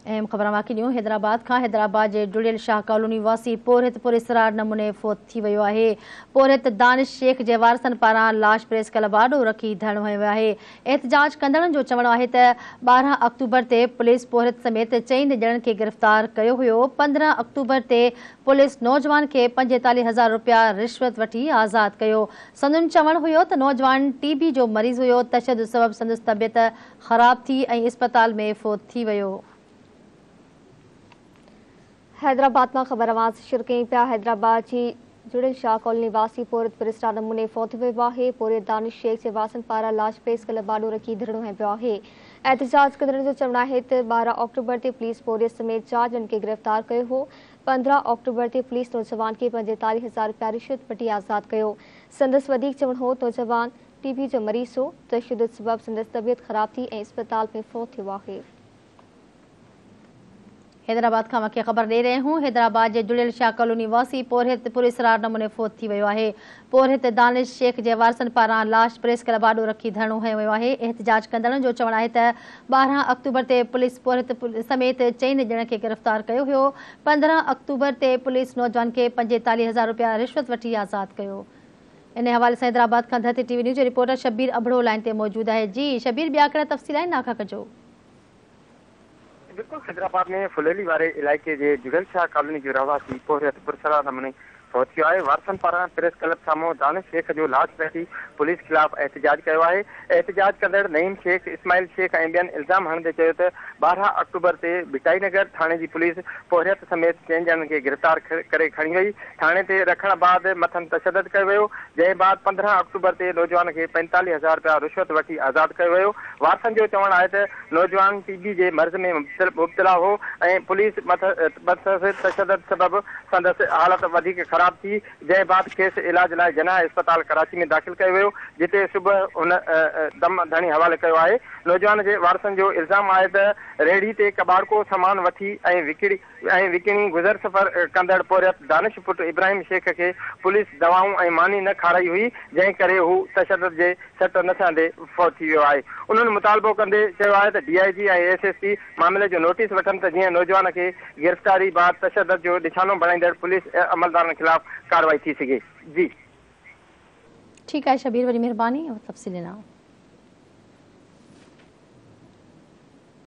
अहम ख़बर वाक़ियूं हैदराबाद खां। हैदराबाद जे जुड़ियल शाह कॉलोनी वासी पोरहित पुरस्रार नमूने फ़ौत थी वियो आहे। पोरहित दानिश शेख जे वारसनि पारां लाश प्रेस क्लब आॾो रखी धरणो हयो आहे। एहतजाज कंदड़नि जो चवणु आहे त 12 अक्टूबर ते पुलिस पोरहित समेत 4 ॼणनि खे गिरफ़्तार कयो हुयो। 15 अक्टूबर ते पुलिस नौजवान खे 45,000 रुपया रिश्वत वठी आज़ाद कयो। संदन चवणु हुयो त नौजवान टीबी जो मरीज़ हुयो। तशदुद सबबि संदसि तबियत ख़राब थी ऐं इस्पताल में फ़ौत थी वियो। हैदराबाद में खबर आवाज़ शुरू कई पिया। हैदराबाद की जुड़ियल शाह कॉलोनी वासी पोरहित पुरस्रार नमूने फ़ौत वियो आहे। पोरहित दानिश शेख जे वारसनि पारां लाश प्रेस क्लब आॾो रखी धरणो हयो आहे। एहतजाज कंदड़नि जो चवणु आहे त 12 अक्टूबर ते पुलिस पोरहित समेत 4 ॼणनि खे गिरफ़्तार कयो हो। 15 अक्टूबर ते पुलिस नौजवान खे 45,000 रुपया रिश्वत वठी आज़ाद कयो। संदसि वधीक चवणु हो नौजवान टीबी जो मरीज़ हो। तशदुद सबबि संदसि तबियत ख़राब थी ऐं इस्पताल में फ़ौत थियो आहे। हैदराबाद खां वाक़िया ख़बर ॾेई रहे हूं। हैदराबाद जे जुड़ियल शाह कॉलोनी वासी पोरहित पुरस्रार नमूने फ़ौत थी वियो आहे। पोरहित दानिश शेख जे वारसनि पारां लाश प्रेस क्लब आॾो रखी धरणो हयो वियो आहे। एहतजाज कंदड़नि जो चवणु आहे त 12 अक्टूबर ते पुलिस पोरहित समेत 4 ॼणनि खे गिरफ़्तार कयो हुयो। 15 अक्टूबर ते पुलिस नौजवान खे 45,000 रुपया रिश्वत वठी आज़ाद कयो। इन हवाले से हैदराबाद खां धरती टीवी न्यूज़ जो रिपोर्टर शबीर अबड़ो लाइन ते मौजूद है। जी शबीर, ॿिया कहिड़ा तफ़सील आहिनि नाका कजो? बिल्कुल, हैदराबाद में फुलेली वाले इलाके के जुड़ियल शाह कॉलोनी जो रहवासी पोरहित पुरस्रार नमूने फ़ौत थियो आहे। वारसनि पारां प्रेस क्लब साम्हूं दानिश शेख जो लाश वठी पुलिस खिलाफ़ एहतजाज कयो आहे। एहतजाज कंदड़ नईम शेख, इस्माइल शेख ऐं ॿियनि इल्ज़ाम हणंदे चयो त 12 अक्टूबर ते भिटाई नगर थाणे जी पुलिस पोरहित समेत 4 ॼणनि खे गिरफ़्तार करे खणी वई। थाणे ते रखण बाद मथनि तशदद कयो वियो, जंहिं बाद 15 अक्टूबर ते नौजवान खे 45,000 रुपया रिश्वत वठी आज़ाद कयो वियो। वारसनि जो चवणु आहे त नौजवान टीबी जे मर्ज़ में मुब्तला हो ऐं पुलिस तशदद सबबि संदसि हालत वधीक ख़राब थी, जंहिं बाद खेसि इलाज लाइ जनाह अस्पताल कराची में दाख़िल कयो वियो, जिते सुबुह हुन दम धणी हवाले कयो आहे। नौजवान जे वारसनि जो इल्ज़ाम आहे त रेड़ी ते कबाड़को सामान वठी ऐं विकिणी गुज़र सफ़र कंदड़ पोरहित दानिश पुट इब्राहिम शेख खे पुलिस दवाऊं ऐं मानी न खाराई हुई, जंहिं करे हू तशदद जे सट न सहंदे फ़ौत थी वियो आहे। उन्हनि मुतालबो कंदे चयो आहे त DIG ऐं SSP मामले जो नोटिस वठनि त जीअं नौजवान खे गिरफ़्तारी बाद तशदद जो निशानो बणाईंदड़ पुलिस अमलदारनि खिलाफ़ कार्रवाई थी सघे। जी ठीक है शबीर, वरी मेहरबानी और तफ़सील ॾिना।